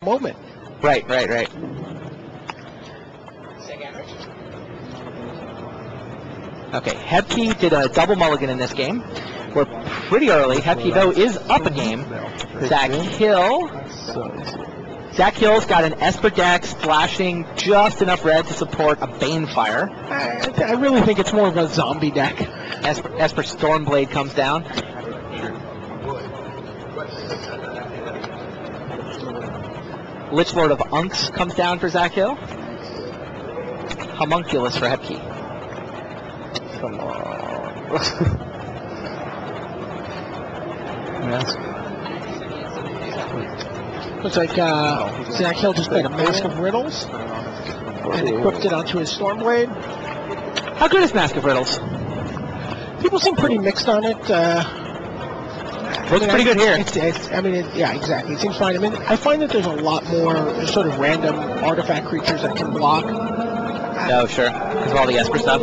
moment. Right. Okay, Hebke did a double mulligan in this game. We're pretty early. Hebke, though, is up a game. Zach Hill's got an Esper Dex flashing just enough red to support a Banefire. I really think it's more of a zombie deck. Esper Stormblade comes down. Lich Lord of Unks comes down for Zach Hill. Homunculus for Hebke. Come on. Mask. Looks like Zach Hill just made a Mask of Riddles and equipped it onto his Stormblade. How good is Mask of Riddles? People seem pretty mixed on it. Looks pretty good here. Yeah, exactly. It seems fine. I mean, I find that there's a lot more sort of random artifact creatures that can block. Oh, sure. Because of all the Esper stuff.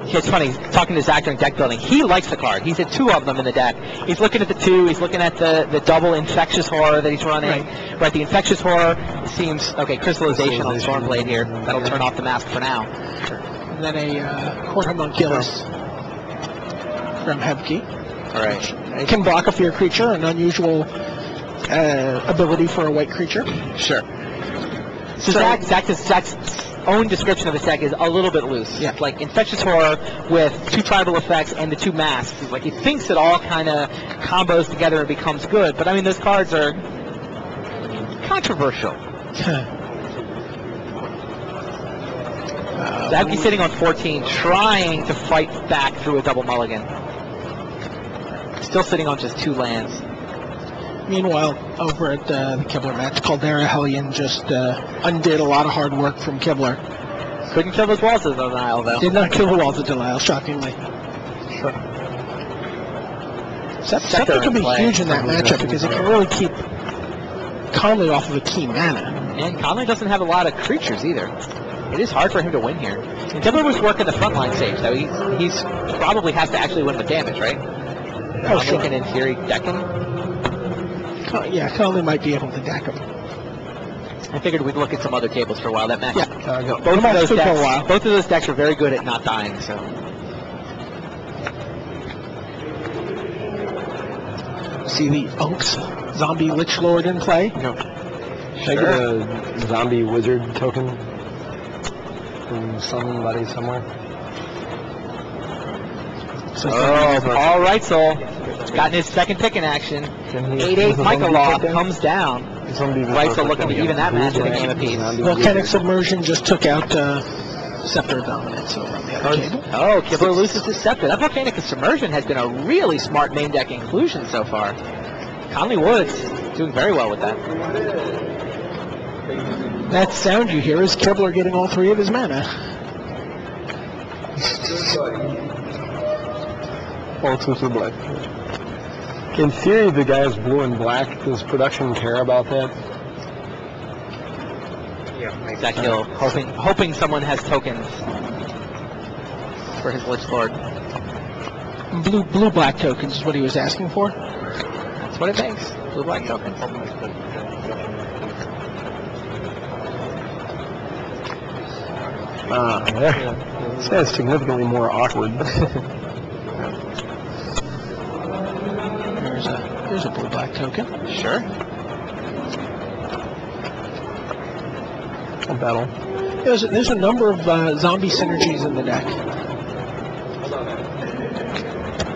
It's funny, talking to Zach during deck building, he likes the card. He's had 2 of them in the deck. He's looking at the 2, he's looking at the double Infectious Horror that he's running. Right, the Infectious Horror seems, okay, Crystallization on Stormblade here. That'll turn off the mask for now. And then a Court Homunculus from Hebke. Alright. It can block a fear creature, an unusual ability for a white creature. Sure. So Zach's own description of his deck is a little bit loose. Yeah. Like Infectious Horror with 2 tribal effects and the 2 masks. He's like, he thinks it all kind of combos together and becomes good. But I mean, those cards are controversial. Zach's sitting on 14, trying to fight back through a double mulligan. Still sitting on just 2 lands. Meanwhile, over at the Kibler match, Caldera Hellion just undid a lot of hard work from Kibler. Couldn't kill those walls of denial, though. Did not kill the walls of denial, shockingly. Sure. Scepter can be huge in that matchup because it can really keep Conley off of a key mana. And Conley doesn't have a lot of creatures either. It is hard for him to win here. Kibler was working the frontline stage, though. He's probably has to actually win with damage, right? Oh, sure. Can in theory deck him. Yeah, Conley might be able to deck him. I figured we'd look at some other tables for a while. That match, both of those decks are very good at not dying. So, see the Unks zombie Lich Lord in play. No. Should I get a zombie wizard token from somebody somewhere? all right, Soul. Gotten his second pick in action. 8/8 Michael Law comes down. Right, so looking to even that match in a game apiece. Volcanic Submersion just took out Scepter Dominance over on the other table. Oh, Kibler loses his Scepter. That Volcanic Submersion has been a really smart main deck inclusion so far. Conley Woods doing very well with that. That sound you hear is Kibler getting all 3 of his mana. All exclusive black. In theory, the guy is blue and black. Does production care about that? Yeah. Zach Hill hoping someone has tokens for his Lich Lord. Blue-black tokens is what he was asking for. That's what it makes. Blue-black tokens. This guy's significantly more awkward. There's a blue-black token. Sure. A battle. There's a number of zombie synergies in the deck.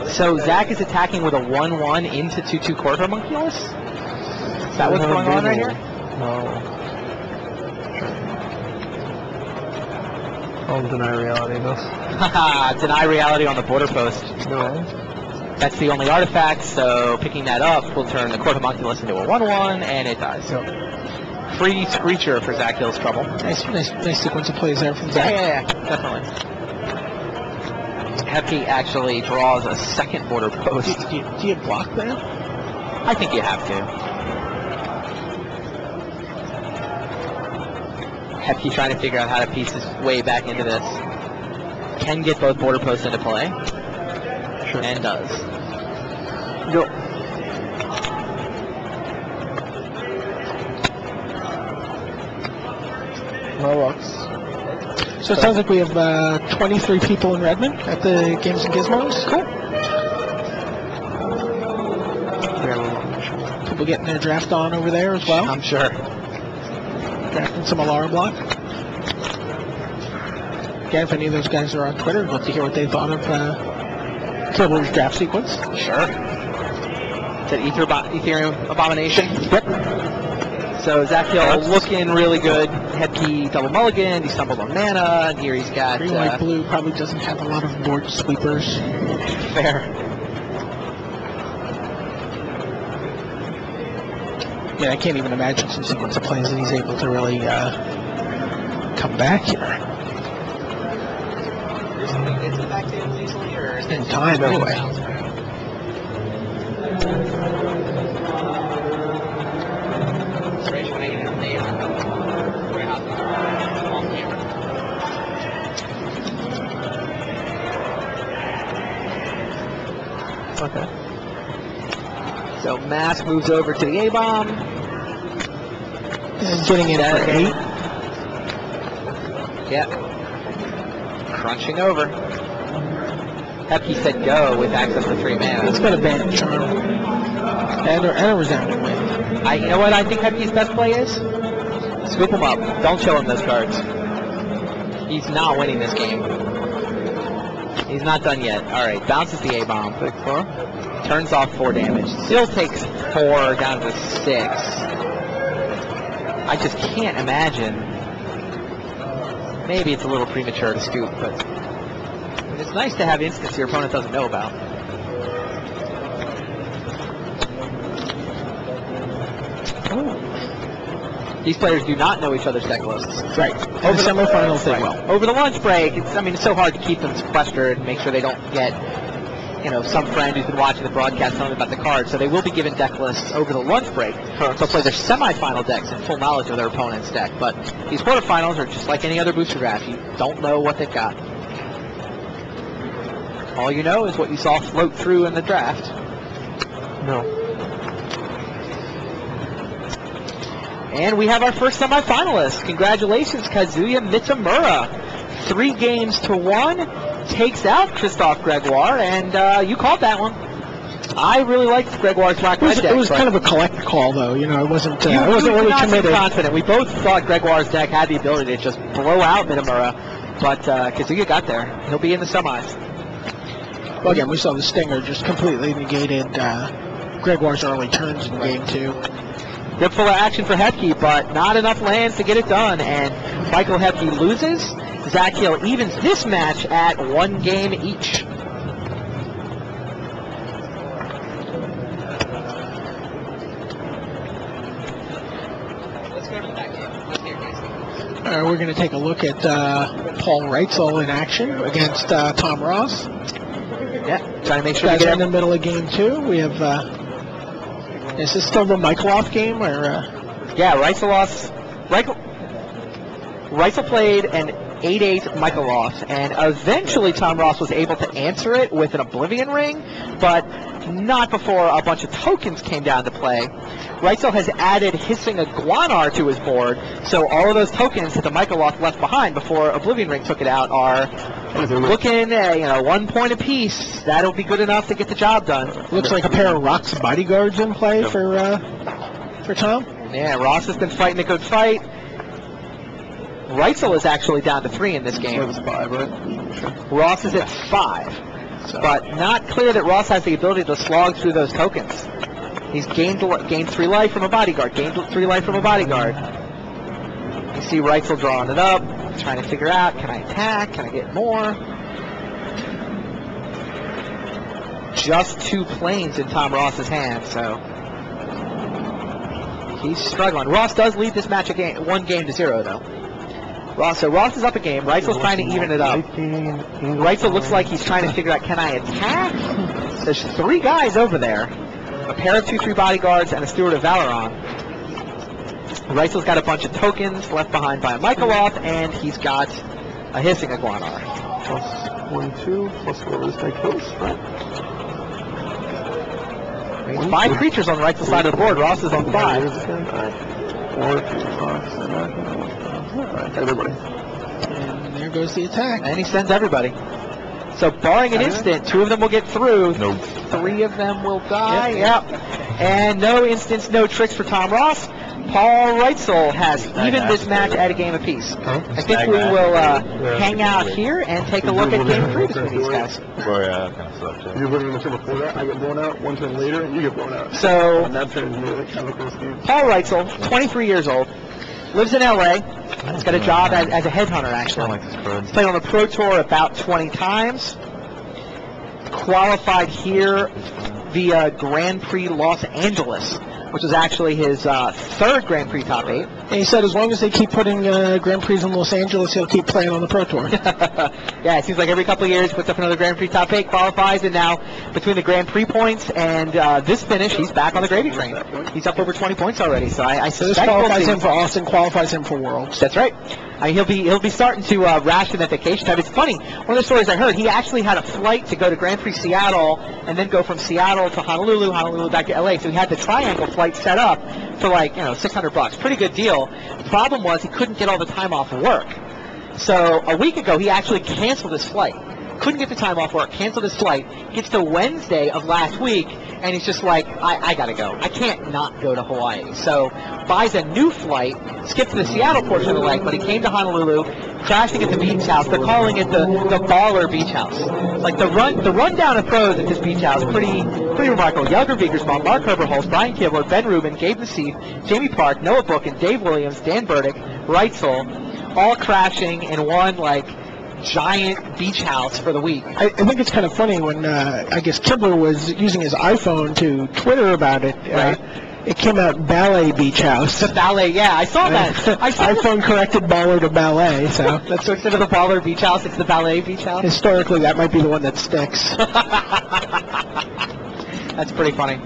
So Zach is attacking with a 1/1 into 2/2 Court Homunculus? Is that what's going on right here? No. I'll deny reality this. Haha, deny reality on the border post. No. That's the only artifact, so picking that up will turn the Court Homunculus into a 1/1, and it dies. Yep. Free Screecher for Zach Hill's trouble. Nice sequence of plays there from Zach. Yeah, definitely. Hebke actually draws a second border post. Do you block that? I think you have to. Hebke trying to figure out how to piece his way back into this. Can get both border posts into play. Sure. And does. Go. So it sounds like we have 23 people in Redmond at the Games and Gizmos. Cool. People getting their draft on over there as well. I'm sure. Drafting some Alara block. Again, if any of those guys are on Twitter, I'd love to hear what they thought of Kilbur's draft sequence. Sure. Is that Ethereum Abomination? Yep. So Zach Hill looking really good. Headkey double mulligan. He stumbled on mana. And here he's got Green, white, blue probably doesn't have a lot of board sweepers. Fair. Yeah, I can't even imagine some sequence of plays that he's able to really come back here. In time, anyway. Okay. So Mask moves over to the A-bomb. And getting in for 8. Yep. Crunching over. Heppy said go with access to 3 mana. It's got a Bandit Charm. And a Resounding Wave. You know what I think Heppy's best play is? Scoop him up. Don't show him those cards. He's not winning this game. He's not done yet. Alright, bounces the A-bomb. Turns off 4 damage. Still takes 4 down to 6. I just can't imagine. Maybe it's a little premature to scoop, but it's nice to have instants your opponent doesn't know about. Ooh. These players do not know each other's deck lists. Right. Over the semifinals, they will. Over the lunch break, it's so hard to keep them sequestered and make sure they don't get, some friend who's been watching the broadcast telling them about the cards. So they will be given deck lists over the lunch break. So they'll play their semifinal decks in full knowledge of their opponent's deck. But these quarterfinals are just like any other booster draft. You don't know what they've got. All you know is what you saw float through in the draft. No. And we have our first semifinalist. Congratulations, Kazuya Mitamura. 3-1. Takes out Christophe Gregoire, and you called that one. I really liked Gregoire's black red deck. It was kind of a collect call, though. It wasn't. I wasn't really committed. Confident. We both thought Gregoire's deck had the ability to just blow out Mitamura, but Kazuya got there. He'll be in the semis. Well, again, we saw the Stinger just completely negated Gregoire's early turns in Game 2. Grip full of action for Hepke, but not enough lands to get it done, and Michael Hepke loses. Zach Hill evens this match at 1 game each. Let's go to the back game. Let's hear it. We're going to take a look at Paul Reitzel in action against Tom Ross. Yeah, trying to make sure Guys we are get in the middle of Game 2. We have. Is this still the Michaeloff game, or? Yeah, Reitzel played an 8-8 Michaeloff, and eventually Tom Ross was able to answer it with an Oblivion Ring, but not before a bunch of tokens came down to play. Reitzel has added Hissing Iguanar to his board, so all of those tokens that the Michaeloff left behind before Oblivion Ring took it out are looking at 1 point apiece. That'll be good enough to get the job done. Looks like a pair of Rock's Bodyguards in play for Tom. Yeah, Ross has been fighting a good fight. Reitzel is actually down to 3 in this game. It was 5, right? Ross is at 5, but not clear that Ross has the ability to slog through those tokens. He's gained 3 life from a bodyguard, You see Reitzel drawing it up, trying to figure out, can I attack, can I get more? Just 2 planes in Tom Ross's hand, so he's struggling. Ross does lead this match 1-0 though. Ross is up a game. Reitzel's trying to even it up. Reitzel looks like he's trying to figure out, can I attack? There's 3 guys over there. A pair of 2/3 bodyguards and a Steward of Valoron. Reitzel's got a bunch of tokens left behind by a Michaeloff, and he's got a Hissing Iguanar. +1/2, plus whatever this guy kills, right? 5 creatures on Reitzel's side of the board. Ross is on 5. 4, 2, 5, 7, 8, everybody. And there goes the attack. And he sends everybody. So barring an instant, 2 of them will get through. Nope. 3 of them will die. Yep. And no instants, no tricks for Tom Ross. Paul Reitzel has evened this match at a game apiece. I think we will hang out here and take a look at game 3 between these guys. You win in the turn before that, I get blown out. 1 turn later, you get blown out. So And that turn is really kind of a cool scheme. Paul Reitzel, 23 years old, lives in LA. He's got a job as a headhunter, actually. He's played on the Pro Tour about 20 times. Qualified here via Grand Prix Los Angeles, which was actually his 3rd Grand Prix top 8. And he said as long as they keep putting Grand Prix in Los Angeles, he'll keep playing on the Pro Tour. Yeah, it seems like every couple of years puts up another Grand Prix top 8, qualifies, and now between the Grand Prix points and this finish, he's back on the gravy train. He's up over 20 points already, so I So this suspect qualifies we'll him for Austin, qualifies him for Worlds. That's right. I mean, he'll be starting to ration that vacation time. It's funny. One of the stories I heard, he actually had a flight to go to Grand Prix Seattle and then go from Seattle to Honolulu, Honolulu back to LA. So he had the triangle flight set up for like $600. Pretty good deal. The problem was he couldn't get all the time off of work. So a week ago he actually canceled his flight. Couldn't get the time off work, canceled his flight. Gets to Wednesday of last week, and he's just like, I gotta go. I can't not go to Hawaii. So buys a new flight, skipped to the Seattle portion of the leg, but he came to Honolulu, crashing at the beach house. They're calling it the baller beach house. Like the rundown of pros at this beach house, pretty remarkable. Jelger Vigersma, Mark Herberholz, Brian Kibler, Ben Rubin, Gabe Nassif, Jamie Park, Noah Bookin, Dave Williams, Dan Burdick, Reitzel, all crashing in one giant beach house for the week. I think it's kind of funny when I guess Kibler was using his iPhone to Twitter about it. Right. It came out Ballet Beach House. The ballet, yeah, I saw that. I saw iPhone corrected baller to ballet, so that's so instead of the baller beach house, it's the ballet beach house. Historically, that might be the one that sticks. That's pretty funny.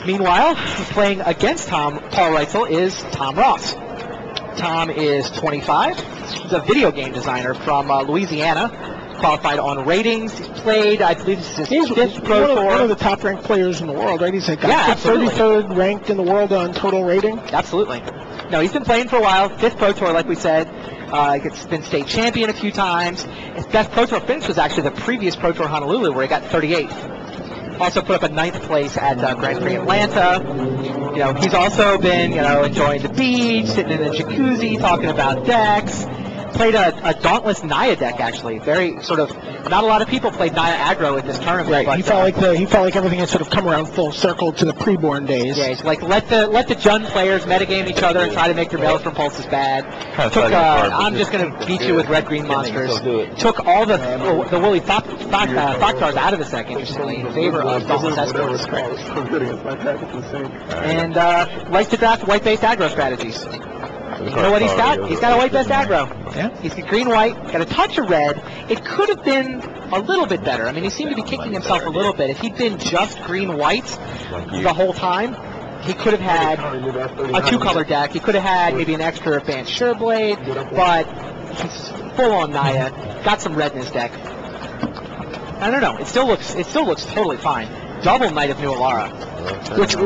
Meanwhile, playing against Paul Reitzel is Tom Ross. Tom is 25. He's a video game designer from Louisiana. Qualified on ratings. He's played, I believe this is his 5th Pro Tour. One of the top-ranked players in the world, right? He's like 33rd ranked in the world on total rating. Absolutely. No, he's been playing for a while. 5th Pro Tour, like we said. He's been state champion a few times. His best Pro Tour finish was actually the previous Pro Tour Honolulu, where he got 38th. Also put up a 9th place at Grand Prix Atlanta. He's also been, enjoying the beach, sitting in the jacuzzi, talking about decks. Played a Dauntless Naya deck, actually. Very sort of, not a lot of people played Naya aggro in this tournament. Right. But, he felt like everything had sort of come around full circle to the pre-born days. Yeah, it's like let the Jun players metagame each other and try to make their Maelstrom pulses bad. I'm just going to beat you with red-green monsters. Took all the woolly Thoctars out of the deck, interestingly, in favor of Dauntless Escorts. And likes to draft white-based aggro strategies. You know what he's got? He's got a white-based aggro. Yeah. He's got green-white, got a touch of red. It could have been a little bit better. I mean, he seemed to be kicking himself a little bit. If he'd been just green-white the whole time, he could have had a 2-color deck. He could have had maybe an extra advanced Sureblade, but he's full-on Naya. Got some red in his deck. I don't know. It still looks totally fine. Double Knight of New Alara,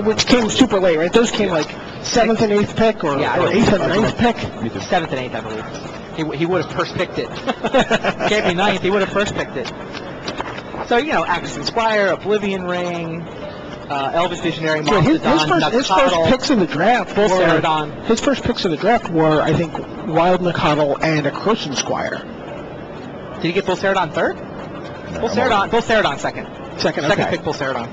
which came super late, right? Those came like 7th and 8th pick, or 8th and 9th pick. 7th and 8th, I believe. He would have first picked it. Can't be 9th. He would have first picked it. So Axis Inspire, Oblivion Ring, Elvis Visionary, Mastodon, his first picks of the draft were his first picks of the draft were, I think, Wild Nakatl and a Croson Squire. Did he get Bulcerodon third? Bulcerodon second. Second pick Bulcerodon.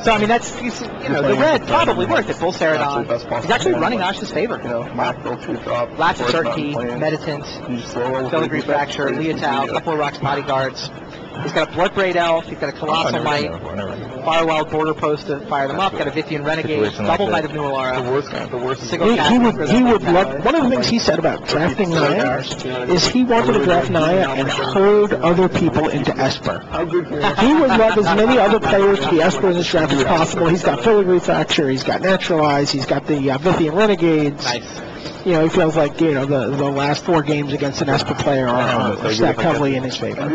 So I mean that's the red probably worth it. Bulcerodon. He's actually running Ash's favor. Lapse of Certainty, Meditant, Filigree Fracture, Leotau, couple of Rock's Bodyguards. He's got a Bloodbraid Elf. He's got a Colossal Knight, Firewild Border Post to fire them up. Got a Vithian Renegade, Double Knight of New Alara. He would love. One of the things he said about drafting Naya is he wanted to draft Naya and herd other people into Esper. He would love as many other players to be Esper in this draft as possible. He's got Filigree Fracture. He's got Naturalize. He's got the Vithian Renegades. Nice. He feels like the last 4 games against an Esper player are stacked heavily in his favor.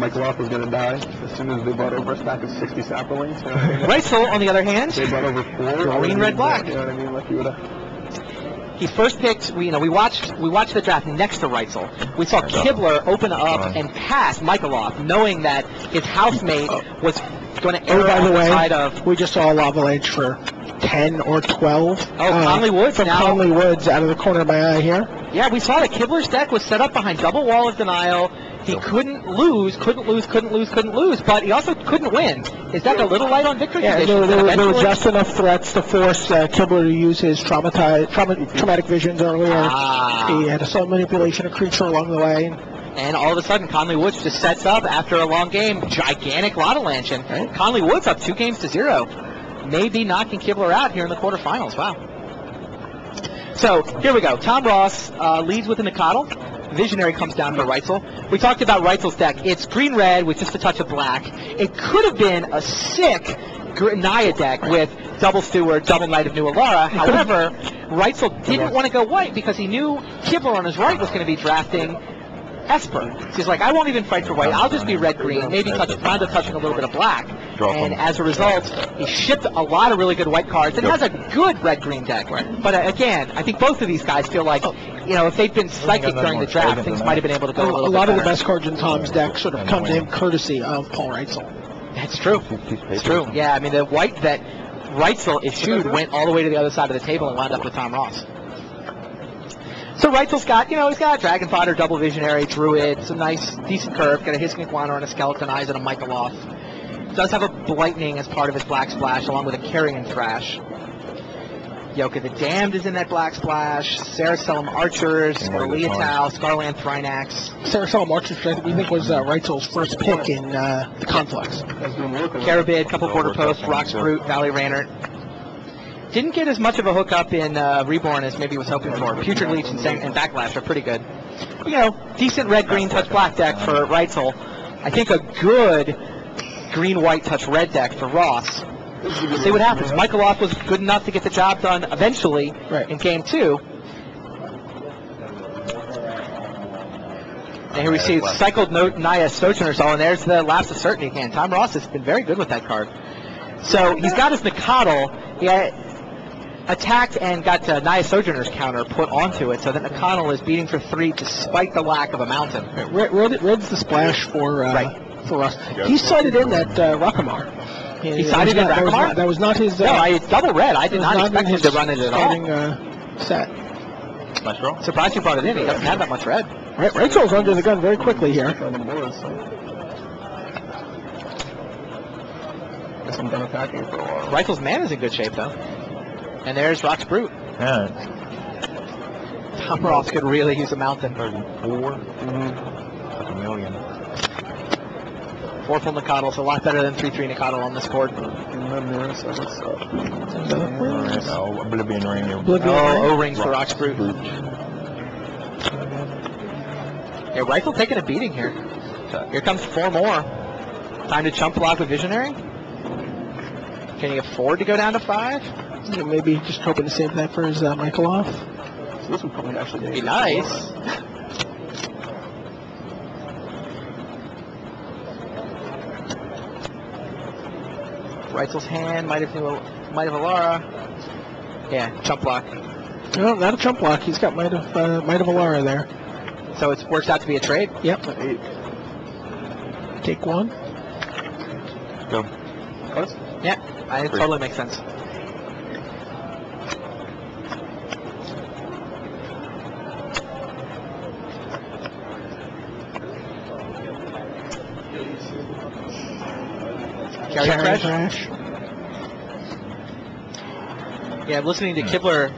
Michael Off was going to die as soon as they brought over a stack of 60 saplings. Reitzel, on the other hand, They brought over 4. green, red, black. You know what I mean? Like you would have. He first picked. We watched the draft next to Reitzel. We saw Kibler open up and pass Michaeloff, knowing that his housemate was going to err on the side of. We just saw a avalanche for 10 or 12. Conley Woods from now. Conley Woods out of the corner of my eye here. Yeah, we saw that Kibler's deck was set up behind double wall of denial. He couldn't lose, but he also couldn't win. His deck a little light on victory conditions. There were just enough threats to force Kibler to use his traumatic visions earlier. He had a subtle manipulation of creature along the way. And all of a sudden, Conley Woods just sets up after a long game. Gigantic Lottalanche. And Conley Woods up 2-0. Maybe knocking Kibler out here in the quarterfinals. Wow. So, here we go. Tom Ross leads with a Nicodle. Visionary comes down for Reitzel. We talked about Reitzel's deck. It's green-red with just a touch of black. It could have been a sick Naya deck with double Steward, double Knight of New Alara. However, Reitzel didn't want to go white because he knew Kibler on his right was going to be drafting Esper. So he's like, I won't even fight for white. I'll just be red-green, maybe round up touching a little bit of black. And as a result, he shipped a lot of really good white cards and has a good red-green deck. But again, I think both of these guys feel like, if they'd been psychic during the draft, things might have been able to go a little bit lot better. of the best cards in Tom's deck sort of come to him courtesy of Paul Reitzel. That's true. It's true. Yeah, I mean, the white that Reitzel issued went all the way to the other side of the table and wound up with Tom Ross. So Reitzel's got, he's got a Dragon Fodder, Double Visionary, Druid, some nice, decent curve, got a Hissing Iguana and a Skeleton Eyes and a Michaeloff. Does have a Blightning as part of his Black Splash, along with a Carrion Thrash. Yoka the Damned is in that Black Splash, Saracelum Archers, Leotau, Scarland Thrynax. Saracelum Archers, we think was Reitzel's first pick in the Conflux. Carabid, couple Border Posts, Rock's Brute, Valley Raynor. Didn't get as much of a hookup in Reborn as maybe was hoping for. Putrid Leech and Backlash are pretty good. Decent red-green touch black deck for Reitzel. I think a good green-white touch red deck for Ross. We'll see what happens. Michaeloff was good enough to get the job done eventually in Game 2. And here we see Cycled Naya Sojourner Soul, and there's the Lapse of Certainty again. Tom Ross has been very good with that card. So he's got his Nicodle. He attacked and got Naya Sojourner's counter put onto it, so that Nicodle is beating for 3 despite the lack of a mountain. Red's the splash for us. He cited in that Rakamar. He sided in Rakamar? That was not his... no, it's double red. I did not expect him to run it at all. Set. Nice roll. Surprised you brought it in. He doesn't have that much red. Rachel's under the gun very quickly here. Guess I'm done attacking for a while. Rifle's man is in good shape, though. And there's Rock's Brute. Yeah. Tom Ross could really use a mountain. 34? Like a million. 4 full Nicodle, so a lot better than 3-3 Nicodle on this board. Oblivion Ring. O-rings for Rock's Brute. Yeah, Rifle taking a beating here. Here comes 4 more. Time to chump block with Visionary. Can he afford to go down to 5? Maybe just hoping to save that for his Michaeloff. So this would probably actually be nice. Reitzel's hand, Might of Alara. Yeah, chump block. No, not a chump block. He's got Might of Alara there. So it works out to be a trade? Yep. 8. Take 1. Go. Cards? Yeah, it totally makes sense. Carrier Crash? Yeah, I'm listening to Kibler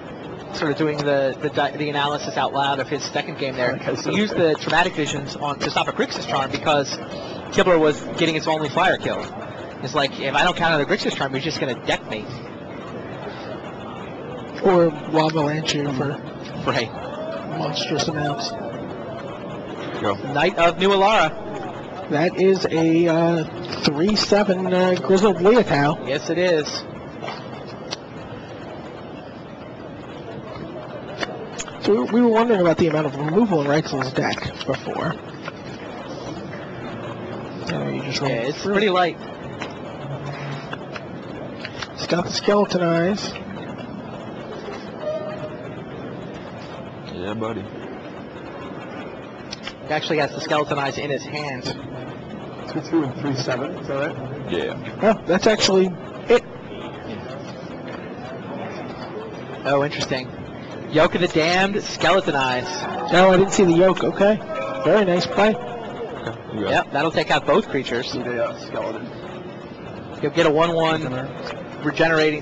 sort of doing the analysis out loud of his second game there. He used the Traumatic Visions to stop a Grixis Charm because Kibler was getting his only flyer killed. It's like, if I don't counter the Grixis Charm, he's just going to deck me. Or Avalanche for monstrous amounts. Go. Knight of New Alara. That is a 3/7 Grizzled Leotau. Yes, it is. So we were wondering about the amount of removal in Reitzel's deck before. It's pretty light. He's got the Skeleton Eyes. Yeah, buddy. He actually has the skeleton eyes in his hand. 2-2 and 3-7. Is that right? Yeah. Oh, that's actually it. Oh, interesting. Yoke of the Damned, skeleton eyes. No, I didn't see the yoke. Okay. Very nice play. Yep, that'll take out both creatures. Need a skeleton. You'll get a 1/1 regenerating